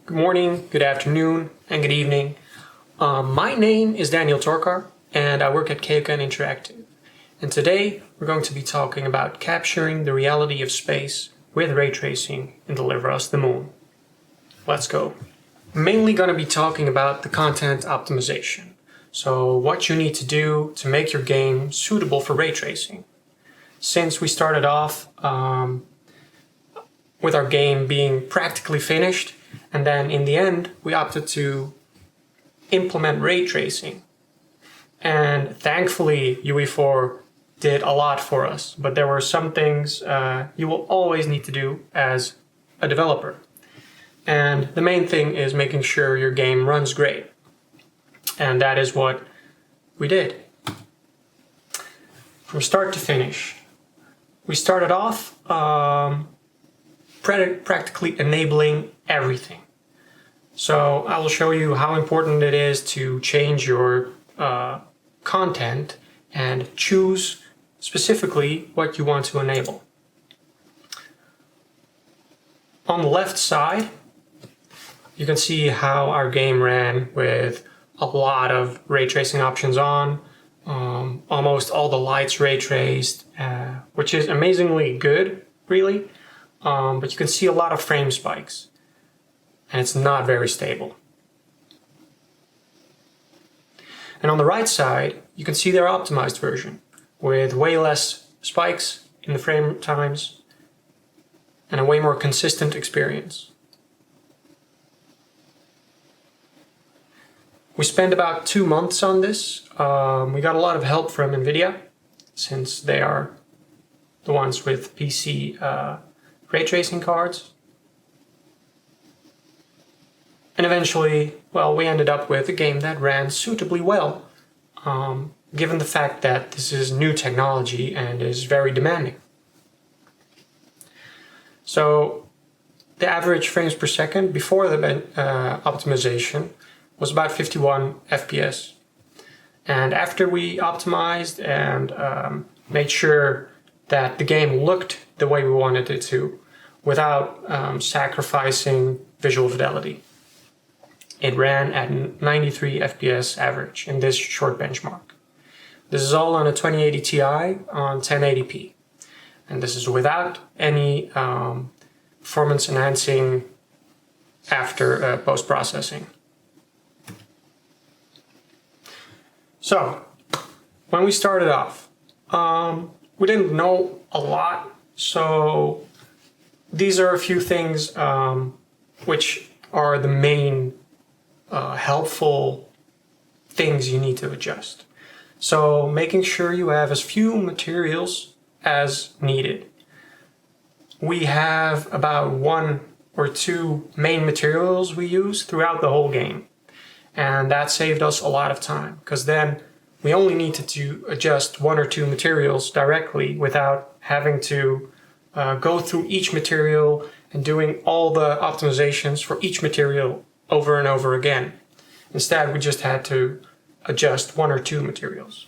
Good morning, good afternoon, and good evening. My name is Daniel Torkar, and I work at KeokeN Interactive. And today we're going to be talking about capturing the reality of space with ray tracing in Deliver Us the Moon. Let's go. I'm mainly going to be talking about the content optimization. So what you need to do to make your game suitable for ray tracing. Since we started off with our game being practically finished, and then in the end, we opted to implement ray tracing. And thankfully, UE4 did a lot for us, but there were some things you will always need to do as a developer. And the main thing is making sure your game runs great. And that is what we did. From start to finish. We started off practically enabling everything. So I will show you how important it is to change your content and choose specifically what you want to enable. On the left side, you can see how our game ran with a lot of ray tracing options on. Almost all the lights ray traced, which is amazingly good, really. But you can see a lot of frame spikes, and it's not very stable. And on the right side, you can see their optimized version with way less spikes in the frame times and a way more consistent experience. We spent about 2 months on this. We got a lot of help from NVIDIA, since they are the ones with PC ray tracing cards. And eventually, well, we ended up with a game that ran suitably well, given the fact that this is new technology and is very demanding. So the average frames per second before the optimization was about 51 FPS. And after we optimized and made sure that the game looked the way we wanted it to, without sacrificing visual fidelity, it ran at 93 FPS average in this short benchmark. This is all on a 2080 Ti on 1080p. And this is without any performance enhancing after post-processing. So, when we started off, we didn't know a lot, so these are a few things which are the main helpful things you need to adjust. So, making sure you have as few materials as needed. We have about 1 or 2 main materials we use throughout the whole game. And that saved us a lot of time, because then we only needed to adjust 1 or 2 materials directly without having to go through each material and doing all the optimizations for each material over and over again. Instead, we just had to adjust 1 or 2 materials.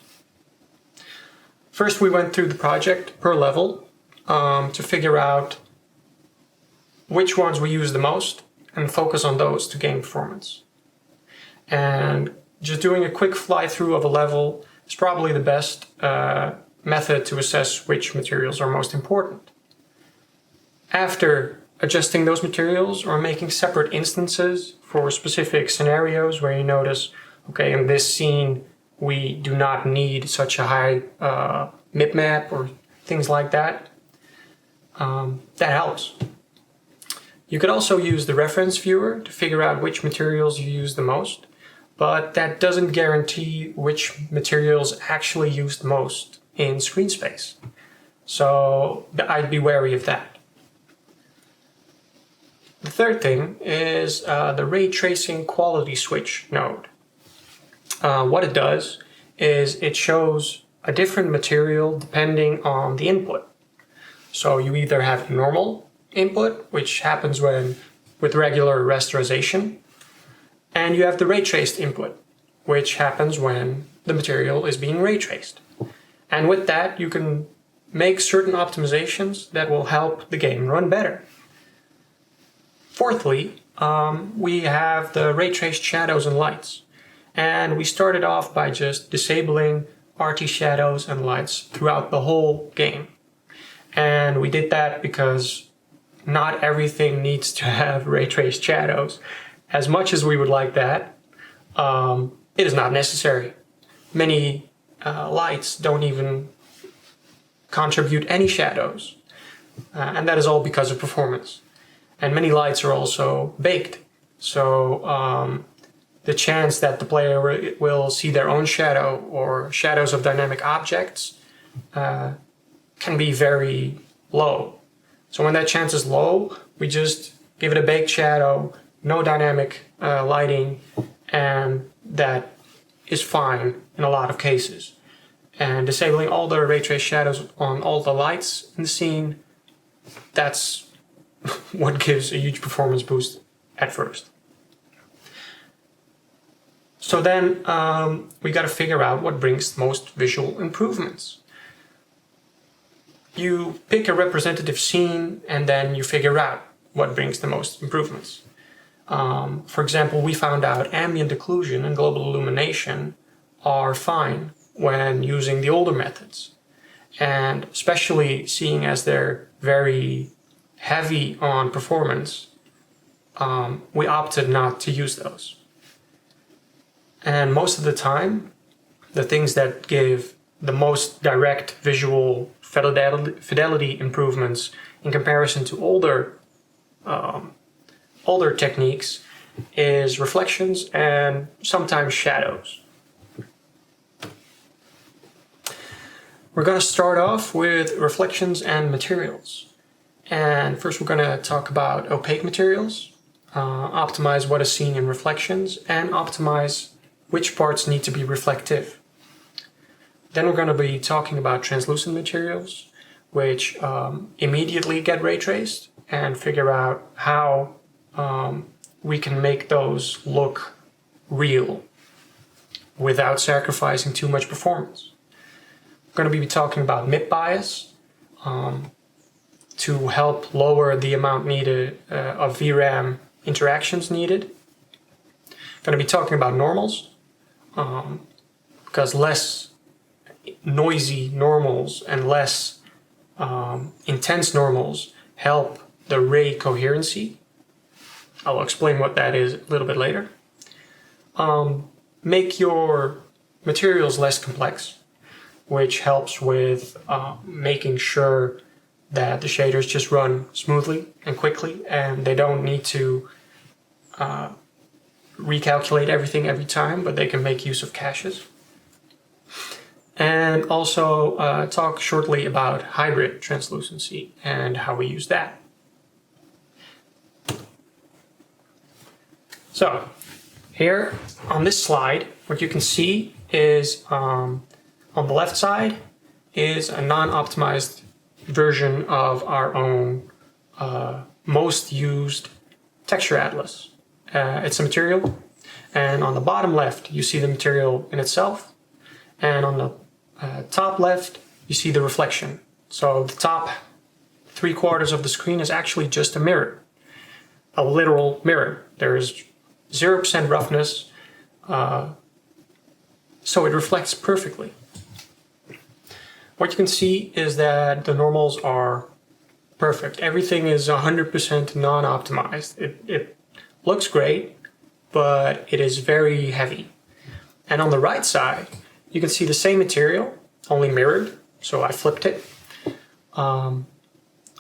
First, we went through the project per level to figure out which ones we use the most and focus on those to gain performance. And just doing a quick fly through of a level is probably the best method to assess which materials are most important. After adjusting those materials or making separate instances for specific scenarios where you notice, okay, in this scene we do not need such a high MIP map or things like that, that helps. You could also use the reference viewer to figure out which materials you use the most, but that doesn't guarantee which materials actually use the most in screen space. So I'd be wary of that. The third thing is the ray tracing quality switch node. What it does is it shows a different material depending on the input. So you either have normal input, which happens with regular rasterization, and you have the ray traced input, which happens when the material is being ray traced. And with that, you can make certain optimizations that will help the game run better. Fourthly, we have the ray traced shadows and lights. And we started off by just disabling RT shadows and lights throughout the whole game. And we did that because not everything needs to have ray traced shadows. As much as we would like that, it is not necessary. Many lights don't even contribute any shadows. And that is all because of performance. And many lights are also baked. So the chance that the player will see their own shadow or shadows of dynamic objects can be very low. So when that chance is low, we just give it a baked shadow, no dynamic lighting, and that is fine in a lot of cases. And disabling all the ray trace shadows on all the lights in the scene, that's what gives a huge performance boost at first. So then we got to figure out what brings the most visual improvements. You pick a representative scene and then you figure out what brings the most improvements. For example, we found out ambient occlusion and global illumination are fine when using the older methods. And especially seeing as they're very heavy on performance, we opted not to use those. And most of the time, the things that give the most direct visual fidelity improvements in comparison to older techniques is reflections and sometimes shadows. We're going to start off with reflections and materials. And first we're going to talk about opaque materials, optimize what is seen in reflections, and optimize which parts need to be reflective. Then we're going to be talking about translucent materials, which immediately get ray traced, and figure out how we can make those look real without sacrificing too much performance. We're going to be talking about MIP bias to help lower the amount needed of VRAM interactions needed. Going to be talking about normals, because less noisy normals and less intense normals help the ray coherency. I'll explain what that is a little bit later. Make your materials less complex, which helps with making sure that the shaders just run smoothly and quickly, and they don't need to recalculate everything every time, but they can make use of caches. And also talk shortly about hybrid translucency and how we use that. So here on this slide, what you can see is on the left side is a non-optimized version of our own most used texture atlas. It's a material, and on the bottom left you see the material in itself, and on the top left you see the reflection. So the top 3/4 of the screen is actually just a mirror, a literal mirror. There is 0% roughness, so it reflects perfectly. What you can see is that the normals are perfect. Everything is 100% non-optimized. It looks great, but it is very heavy. And on the right side, you can see the same material, only mirrored, so I flipped it. On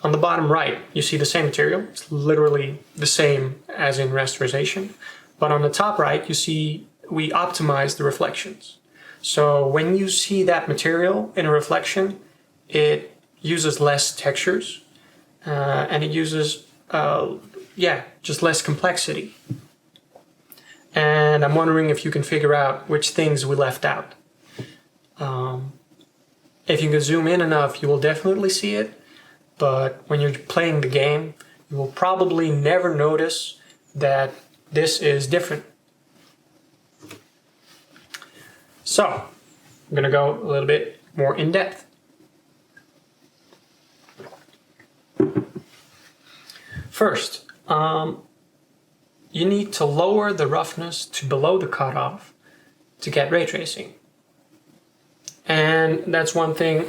the bottom right, you see the same material. It's literally the same as in rasterization. But on the top right, you see we optimized the reflections. So when you see that material in a reflection, it uses less textures and it uses, just less complexity. And I'm wondering if you can figure out which things we left out. If you can zoom in enough, you will definitely see it. But when you're playing the game, you will probably never notice that this is different. So, I'm going to go a little bit more in depth. First, you need to lower the roughness to below the cutoff to get ray tracing. And that's one thing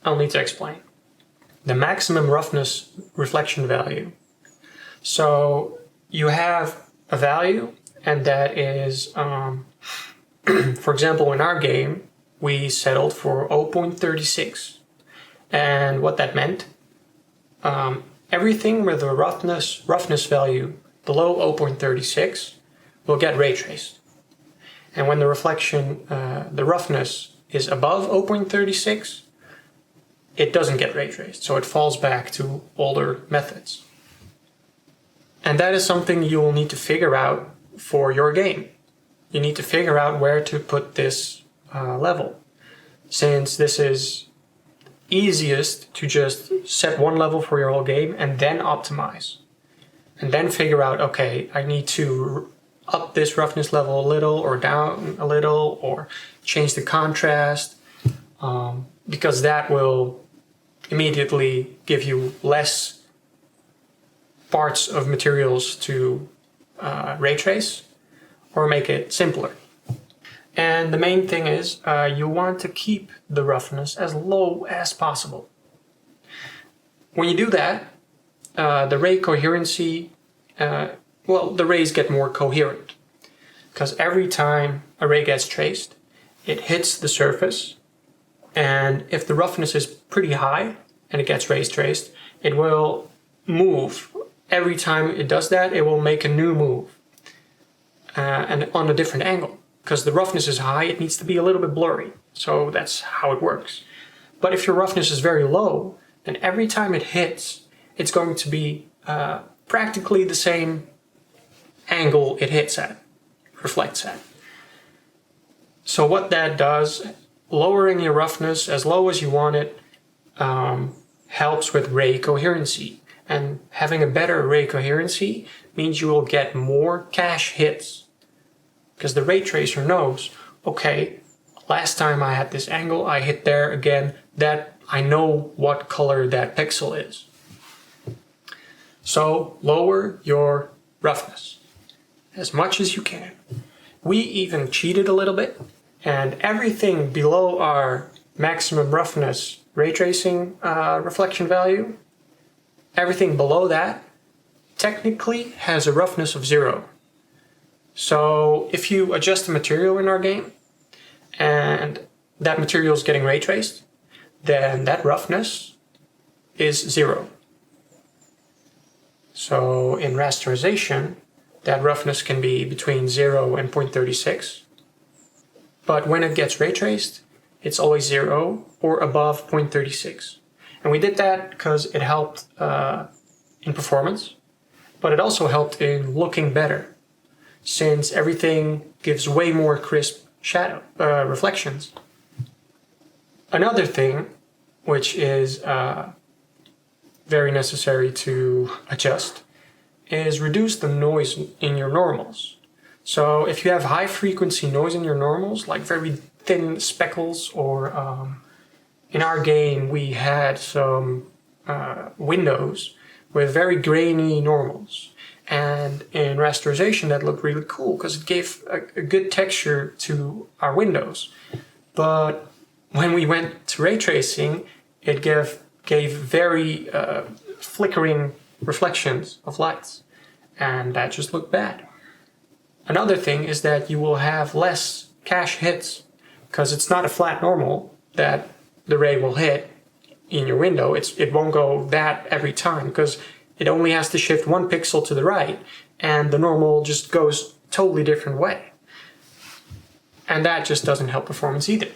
I'll need to explain. The maximum roughness reflection value. So you have a value, and that is, for example, in our game, we settled for 0.36. And what that meant, everything with a roughness value below 0.36 will get ray traced. And when the reflection, the roughness is above 0.36, it doesn't get ray traced. So it falls back to older methods. And that is something you will need to figure out for your game. You need to figure out where to put this level. Since this is easiest to just set one level for your whole game and then optimize. And then figure out, okay, I need to up this roughness level a little or down a little or change the contrast, because that will immediately give you less parts of materials to ray trace or make it simpler. And the main thing is you want to keep the roughness as low as possible. When you do that, the ray coherency, the rays get more coherent. Because every time a ray gets traced, it hits the surface, and if the roughness is pretty high and it gets ray traced, it will move. Every time it does that, it will make a new move, and on a different angle. Because the roughness is high, it needs to be a little bit blurry. So that's how it works. But if your roughness is very low, then every time it hits, it's going to be practically the same angle it hits at, reflects at. So what that does, lowering your roughness as low as you want it, helps with ray coherency. And having a better ray coherency means you will get more cache hits. Because the ray tracer knows, okay, last time I had this angle, I hit there again, that I know what color that pixel is. So lower your roughness as much as you can. We even cheated a little bit, and everything below our maximum roughness ray tracing reflection value, everything below that technically has a roughness of 0. So if you adjust the material in our game and that material is getting ray traced, then that roughness is 0. So in rasterization, that roughness can be between 0 and 0.36. But when it gets ray traced, it's always 0 or above 0.36. And we did that because it helped in performance, but it also helped in looking better, since everything gives way more crisp shadow reflections. Another thing, which is very necessary to adjust, is reduce the noise in your normals. So if you have high frequency noise in your normals, like very thin speckles, or in our game we had some windows with very grainy normals. And in rasterization that looked really cool because it gave a good texture to our windows. But when we went to ray tracing, it gave very flickering reflections of lights, and that just looked bad. Another thing is that you will have less cache hits because it's not a flat normal that the ray will hit in your window. It won't go that every time because it only has to shift one pixel to the right, and the normal just goes totally different way. And that just doesn't help performance either.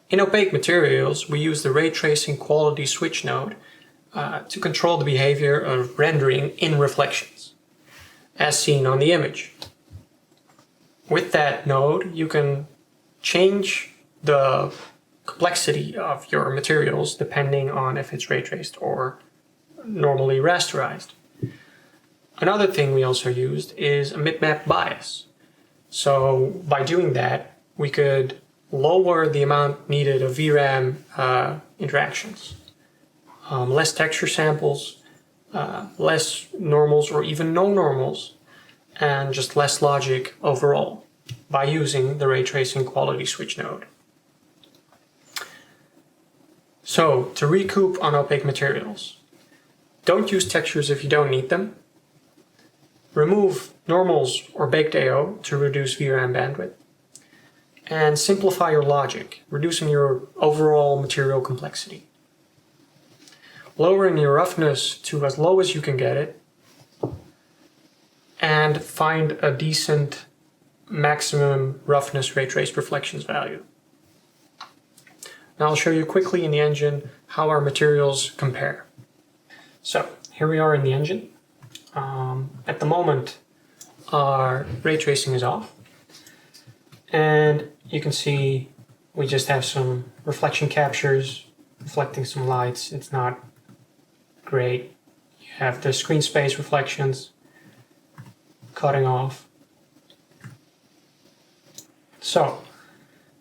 In opaque materials, we use the ray tracing quality switch node to control the behavior of rendering in reflections, as seen on the image. With that node, you can change the complexity of your materials depending on if it's ray traced or normally rasterized. Another thing we also used is a mipmap bias. So by doing that, we could lower the amount needed of VRAM interactions. less texture samples, less normals or even no normals, and just less logic overall by using the ray tracing quality switch node. So, to recoup on opaque materials, don't use textures if you don't need them. Remove normals or baked AO to reduce VRAM bandwidth. And simplify your logic, reducing your overall material complexity. Lowering your roughness to as low as you can get it, and find a decent maximum roughness ray traced reflections value. Now I'll show you quickly in the engine how our materials compare. So here we are in the engine. At the moment our ray tracing is off, and you can see we just have some reflection captures reflecting some lights. It's not great. You have the screen space reflections cutting off. So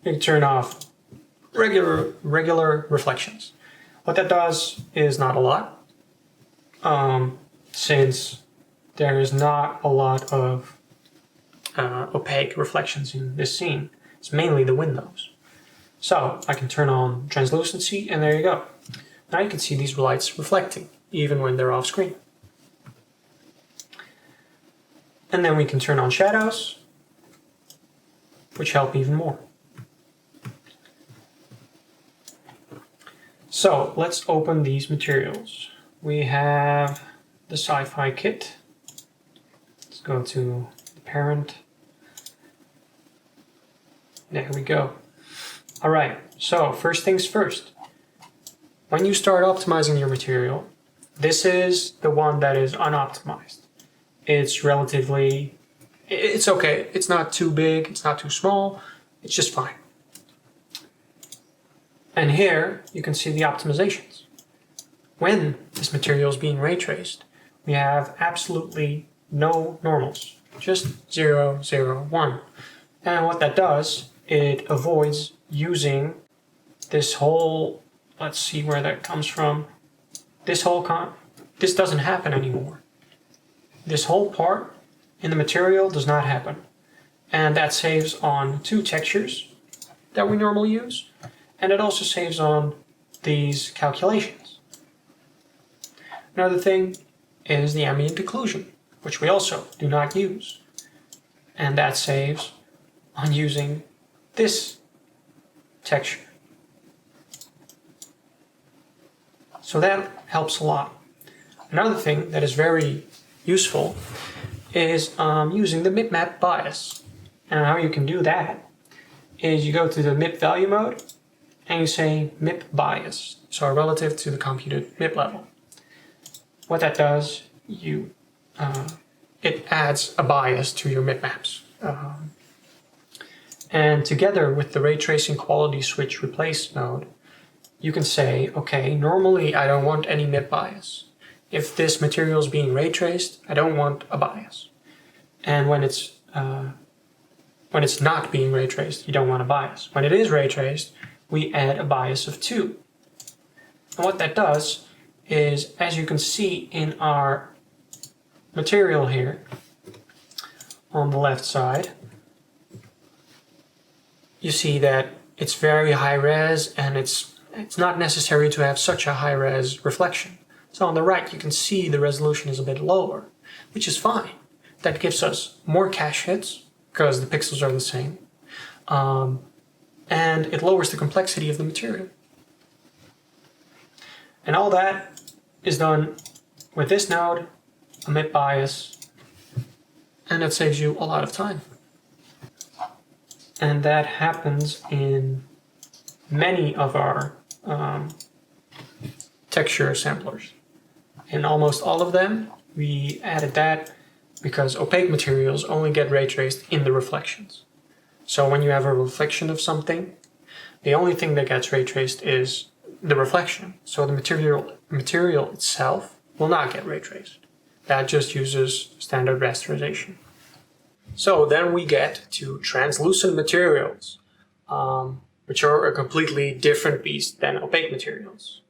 you can turn off regular reflections. What that does is not a lot, since there is not a lot of opaque reflections in this scene. It's mainly the windows. So I can turn on translucency, and there you go. Now you can see these lights reflecting even when they're off screen. And then we can turn on shadows, which help even more. So let's open these materials. We have the sci-fi kit. Let's go to the parent. There we go. All right, so first things first. When you start optimizing your material, this is the one that is unoptimized. It's relatively, it's okay. It's not too big, it's not too small, it's just fine. And here you can see the optimizations. When this material is being ray traced, we have absolutely no normals, just 0, 0, 1. And what that does, it avoids using this whole, let's see where that comes from. This doesn't happen anymore. This whole part in the material does not happen. And that saves on 2 textures that we normally use. And it also saves on these calculations. Another thing is the ambient occlusion, which we also do not use. And that saves on using this texture. So that helps a lot. Another thing that is very useful is using the MIP map bias. And how you can do that is you go to the MIP value mode and you say MIP bias, so relative to the computed MIP level. What that does, it adds a bias to your MIP maps. And together with the ray tracing quality switch replace node, you can say, okay, normally I don't want any MIP bias. If this material is being ray traced, I don't want a bias. And when it's not being ray traced, you don't want a bias. When it is ray traced, we add a bias of 2. And what that does is, as you can see in our material here on the left side, you see that it's very high res, and it's not necessary to have such a high res reflection. So on the right you can see the resolution is a bit lower, which is fine. That gives us more cache hits because the pixels are the same. And it lowers the complexity of the material. And all that is done with this node, a MIP bias, and that saves you a lot of time. And that happens in many of our texture samplers. In almost all of them, we added that because opaque materials only get ray traced in the reflections. So when you have a reflection of something, the only thing that gets ray traced is the reflection. So the material itself will not get ray traced. That just uses standard rasterization. So then we get to translucent materials, which are a completely different beast than opaque materials.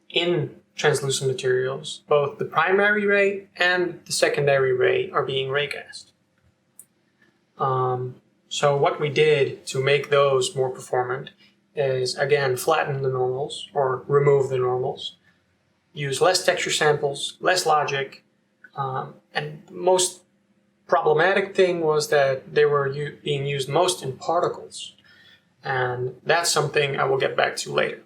In translucent materials, both the primary ray and the secondary ray are being raycast. So what we did to make those more performant is, again, flatten the normals or remove the normals, use less texture samples, less logic, and the most problematic thing was that they were being used most in particles, and that's something I will get back to later.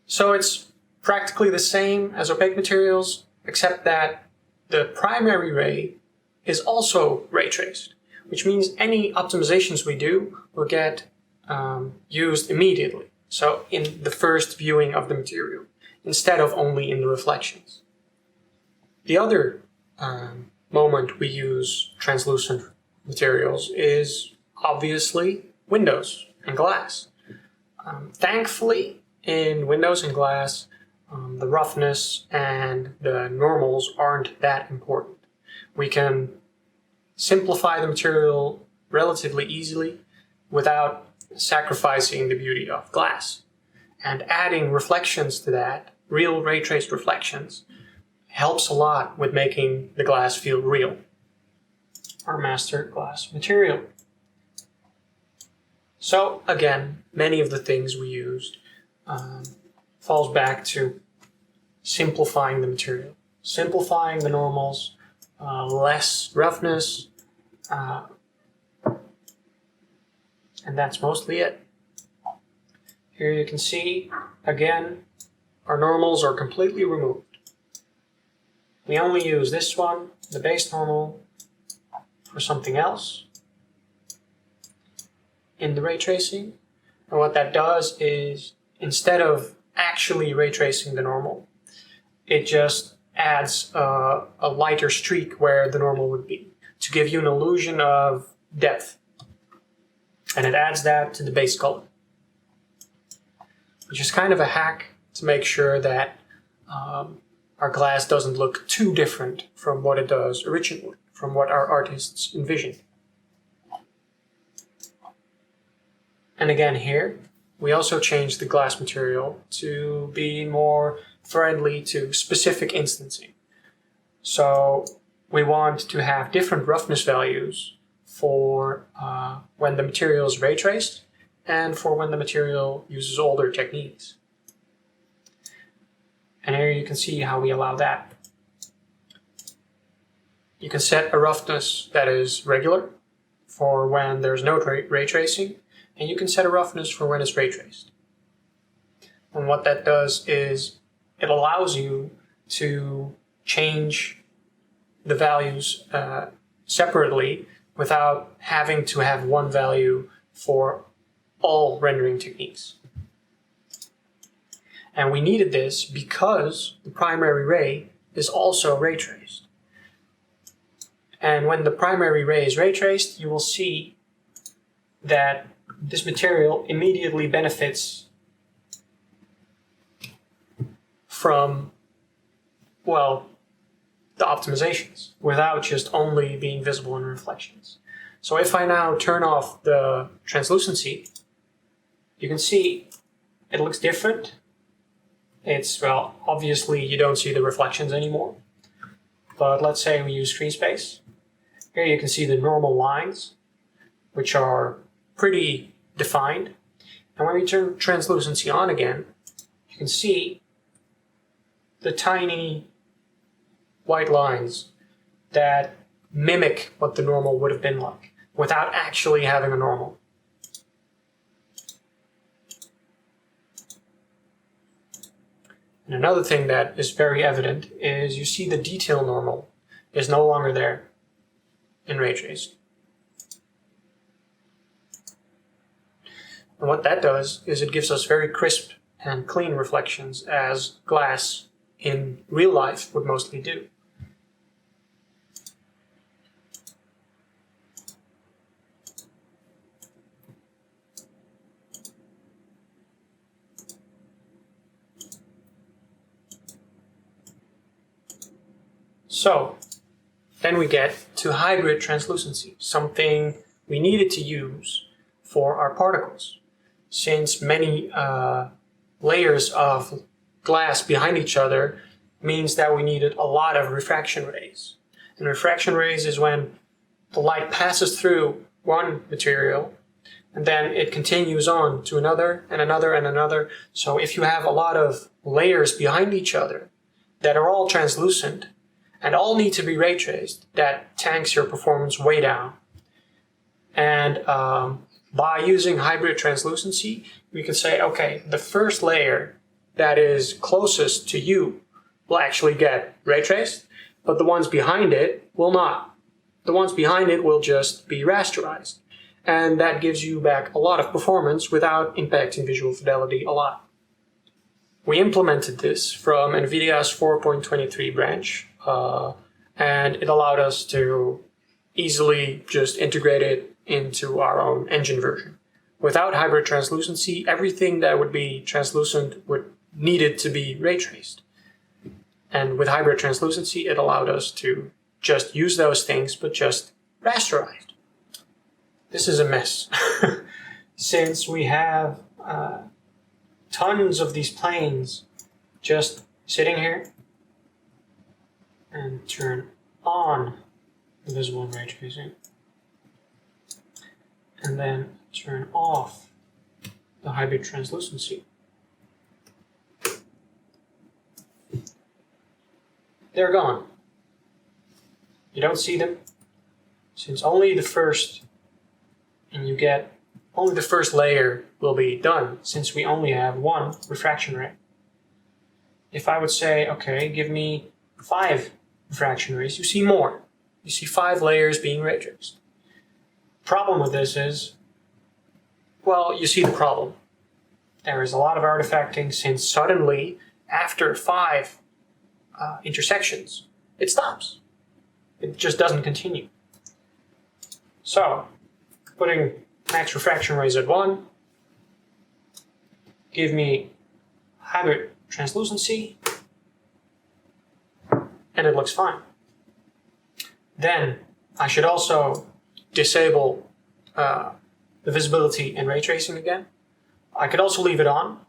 So it's practically the same as opaque materials, except that the primary ray is also ray traced, which means any optimizations we do will get used immediately, so in the first viewing of the material, instead of only in the reflections. The other moment we use translucent materials is obviously windows and glass. Thankfully, in windows and glass, the roughness and the normals aren't that important. We can simplify the material relatively easily without sacrificing the beauty of glass. And adding reflections to that, real ray traced reflections, helps a lot with making the glass feel real. Our master glass material. So again, many of the things we used falls back to simplifying the material, simplifying the normals, less roughness, and that's mostly it. Here you can see, again, our normals are completely removed. We only use this one, the base normal, for something else in the ray tracing. And what that does is, instead of actually ray tracing the normal, it just adds a lighter streak where the normal would be, to give you an illusion of depth. And it adds that to the base color, which is kind of a hack to make sure that our glass doesn't look too different from what it does originally, from what our artists envisioned. And again here, we also changed the glass material to be more friendly to specific instancing. So we want to have different roughness values for when the material is ray traced and for when the material uses older techniques. And here you can see how we allow that. You can set a roughness that is regular for when there's no ray tracing, and you can set a roughness for when it's ray traced. And what that does is it allows you to change the values separately without having to have one value for all rendering techniques. And we needed this because the primary ray is also ray traced. And when the primary ray is ray traced, you will see that this material immediately benefits from, well, the optimizations without just only being visible in reflections. So if I now turn off the translucency, you can see it looks different. It's, well, obviously you don't see the reflections anymore. But let's say we use screen space. Here you can see the normal lines, which are pretty defined. And when we turn translucency on again, you can see the tiny white lines that mimic what the normal would have been like without actually having a normal. And another thing that is very evident is you see the detail normal is no longer there in ray traced. And what that does is it gives us very crisp and clean reflections, as glass in real life would mostly do. So then we get to hybrid translucency, something we needed to use for our particles, since many layers of glass behind each other means that we needed a lot of refraction rays. And refraction rays is when the light passes through one material and then it continues on to another and another and another. So if you have a lot of layers behind each other that are all translucent and all need to be ray traced, that tanks your performance way down. And by using hybrid translucency, we can say, okay, the first layer that is closest to you will actually get ray traced, but the ones behind it will not. The ones behind it will just be rasterized. And that gives you back a lot of performance without impacting visual fidelity a lot. We implemented this from NVIDIA's 4.23 branch, and it allowed us to easily just integrate it into our own engine version. Without hybrid translucency, everything that would be translucent would needed to be ray traced. And with hybrid translucency, it allowed us to just use those things, but just rasterized. This is a mess. Since we have tons of these planes just sitting here, and turn on the visible ray tracing, and then turn off the hybrid translucency. They're gone. You don't see them, since only the first layer will be done, since we only have one refraction ray. If I would say, okay, give me 5 refraction rays, you see more. You see 5 layers being ray traced. Problem with this is, well, you see the problem. There is a lot of artifacting, since suddenly, after 5 intersections, it stops. It just doesn't continue. So, putting max refraction rays at 1, give me hybrid translucency, and it looks fine. Then I should also disable the visibility and ray tracing again. I could also leave it on,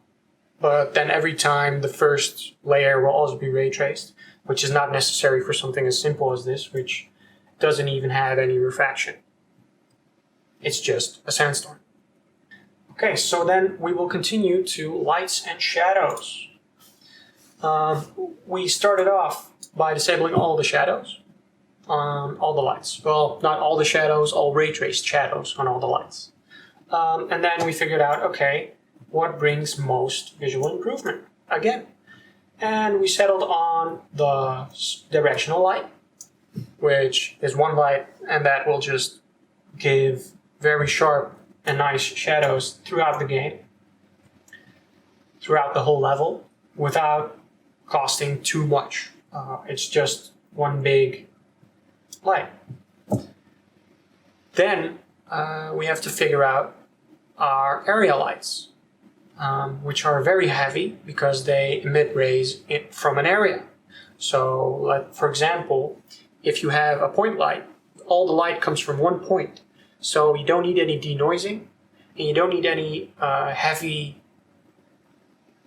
but then every time the first layer will also be ray traced, which is not necessary for something as simple as this, which doesn't even have any refraction. It's just a sandstorm. Okay, so then we will continue to lights and shadows. We started off by disabling all the shadows on all the lights. Well, not all the shadows, all ray traced shadows on all the lights. And then we figured out, okay, what brings most visual improvement? Again. And we settled on the directional light, which is one light, and that will just give very sharp and nice shadows throughout the game, throughout the whole level, without costing too much. It's just one big light. Then we have to figure out our area lights, which are very heavy because they emit rays from an area. So, like, for example, if you have a point light, all the light comes from one point. So you don't need any denoising, and you don't need any heavy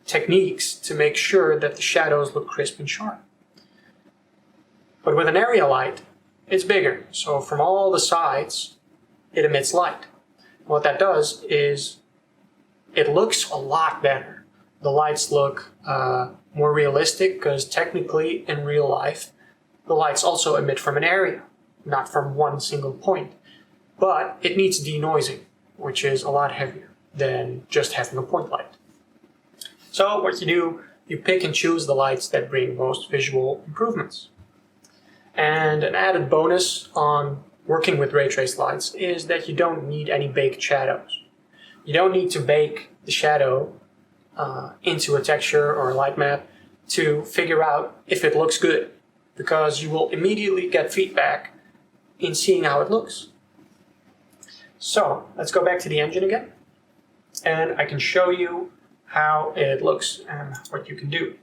techniques to make sure that the shadows look crisp and sharp. But with an area light, it's bigger. So from all the sides, it emits light. What that does is it looks a lot better. The lights look more realistic because technically in real life, the lights also emit from an area, not from one single point. But it needs denoising, which is a lot heavier than just having a point light. So what you do, you pick and choose the lights that bring most visual improvements. And an added bonus on working with ray traced lights is that you don't need any baked shadows. You don't need to bake the shadow into a texture or a light map to figure out if it looks good, because you will immediately get feedback in seeing how it looks. So let's go back to the engine again, and I can show you how it looks and what you can do.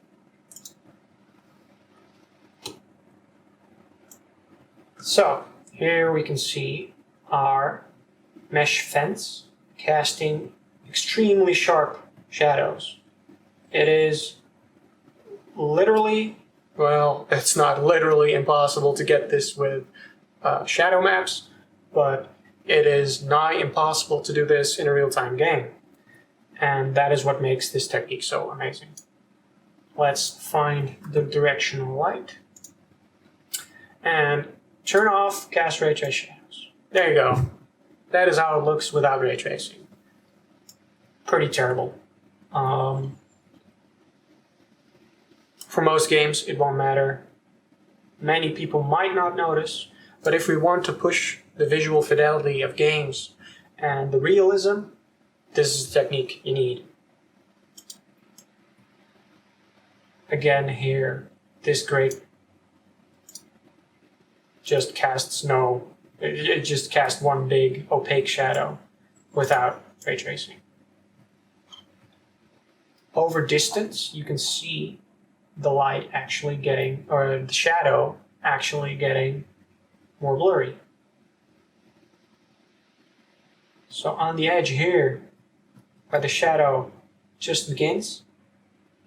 So here we can see our mesh fence casting extremely sharp shadows. It is literally, well, it's not literally impossible to get this with shadow maps, but it is nigh impossible to do this in a real-time game. And that is what makes this technique so amazing. Let's find the directional light and turn off cast ray trace shadows. There you go. That is how it looks without ray tracing. Pretty terrible. For most games, it won't matter. Many people might not notice, but if we want to push the visual fidelity of games and the realism, this is the technique you need. Again here, this grate just casts it just casts one big opaque shadow without ray tracing. Over distance, you can see the light actually getting, or the shadow actually getting more blurry. So on the edge here, where the shadow just begins,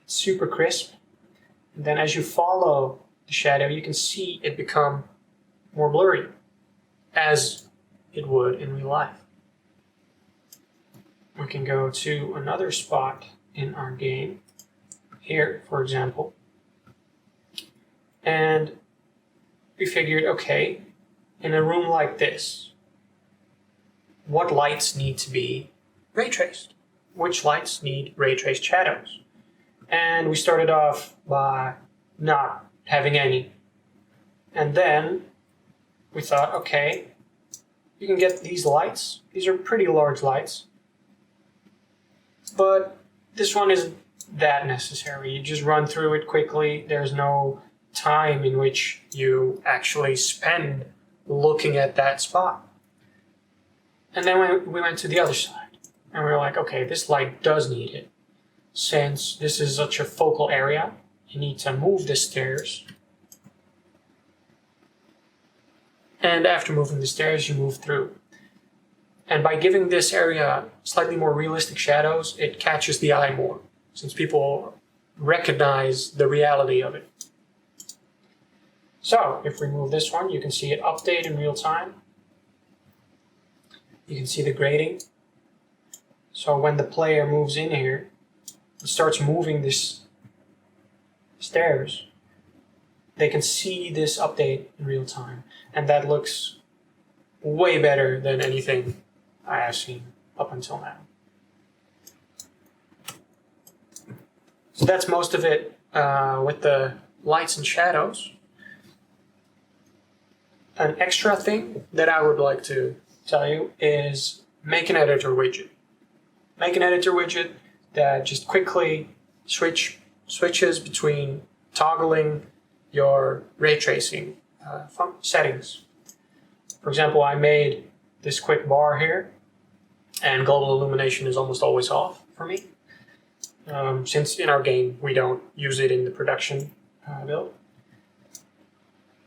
it's super crisp. And then as you follow the shadow, you can see it become more blurry, as it would in real life. We can go to another spot in our game, here, for example, and we figured, okay, in a room like this, what lights need to be ray traced? Which lights need ray traced shadows? And we started off by not having any. And then we thought, okay, you can get these lights. These are pretty large lights. But this one isn't that necessary. You just run through it quickly. There's no time in which you actually spend looking at that spot. And then we went to the other side. And we were like, okay, this light does need it. Since this is such a focal area, you need to move the stairs. And after moving the stairs, you move through. And by giving this area slightly more realistic shadows, it catches the eye more, since people recognize the reality of it. So, if we move this one, you can see it update in real time. You can see the grading. So when the player moves in here, it starts moving this stairs, they can see this update in real time. And that looks way better than anything I have seen up until now. So that's most of it with the lights and shadows. An extra thing that I would like to tell you is make an editor widget. Make an editor widget that just quickly switches between toggling your ray tracing settings. For example, I made this quick bar here, and global illumination is almost always off for me, since in our game we don't use it in the production build.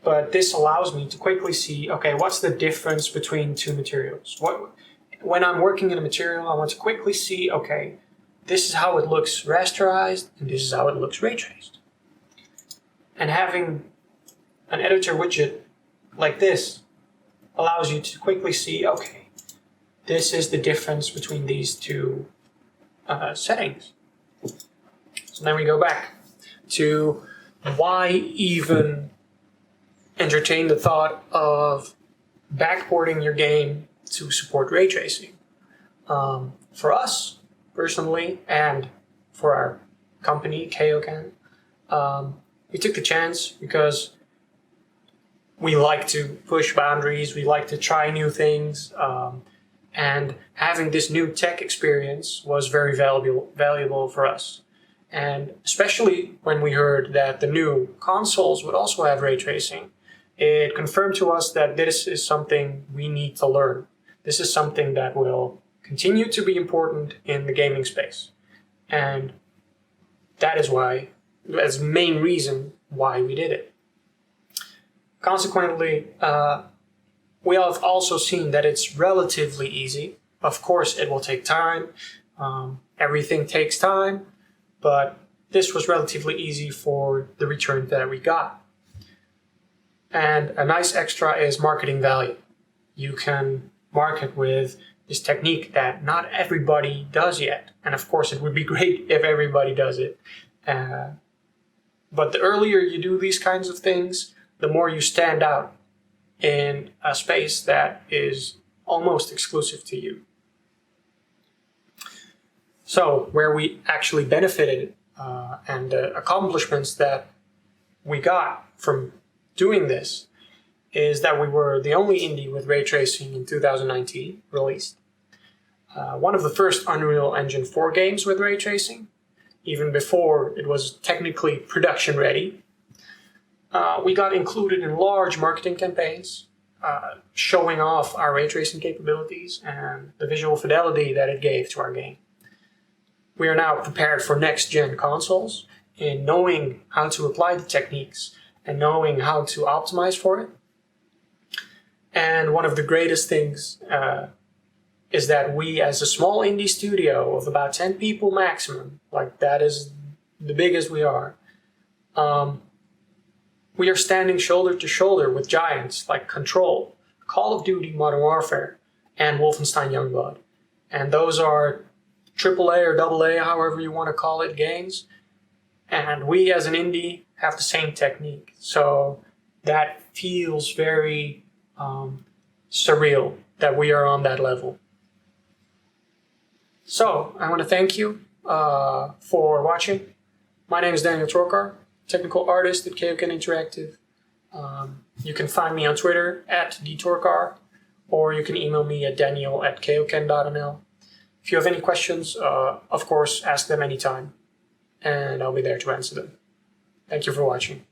But this allows me to quickly see, okay, what's the difference between two materials? When I'm working in a material, I want to quickly see, okay, this is how it looks rasterized, and this is how it looks ray traced. And having an editor widget like this allows you to quickly see, okay, this is the difference between these two settings. So then we go back to why even entertain the thought of backporting your game to support ray tracing. For us, personally, and for our company, KeokeN, we took the chance because we like to push boundaries, we like to try new things, and having this new tech experience was very valuable for us. And especially when we heard that the new consoles would also have ray tracing, it confirmed to us that this is something we need to learn. This is something that will continue to be important in the gaming space. And that is why, as the main reason why we did it. Consequently, we have also seen that it's relatively easy. Of course, it will take time. Everything takes time, but this was relatively easy for the return that we got. And a nice extra is marketing value. You can market with this technique that not everybody does yet. And of course, it would be great if everybody does it. But the earlier you do these kinds of things, the more you stand out in a space that is almost exclusive to you. So where we actually benefited and the accomplishments that we got from doing this is that we were the only indie with ray tracing in 2019 released. One of the first Unreal Engine 4 games with ray tracing, even before it was technically production ready. We got included in large marketing campaigns, showing off our ray tracing capabilities and the visual fidelity that it gave to our game. We are now prepared for next-gen consoles in knowing how to apply the techniques and knowing how to optimize for it. And one of the greatest things is that we, as a small indie studio of about 10 people maximum, like that is the biggest we are standing shoulder to shoulder with giants like Control, Call of Duty Modern Warfare, and Wolfenstein Youngblood. And those are AAA or AA, however you want to call it, games. And we as an indie have the same technique. So that feels very surreal that we are on that level. So I want to thank you for watching. My name is Daniel Torkar, technical artist at KeokeN Interactive. You can find me on Twitter at @dtorkar, or you can email me at daniel@keoken.nl. If you have any questions, of course, ask them anytime, and I'll be there to answer them. Thank you for watching.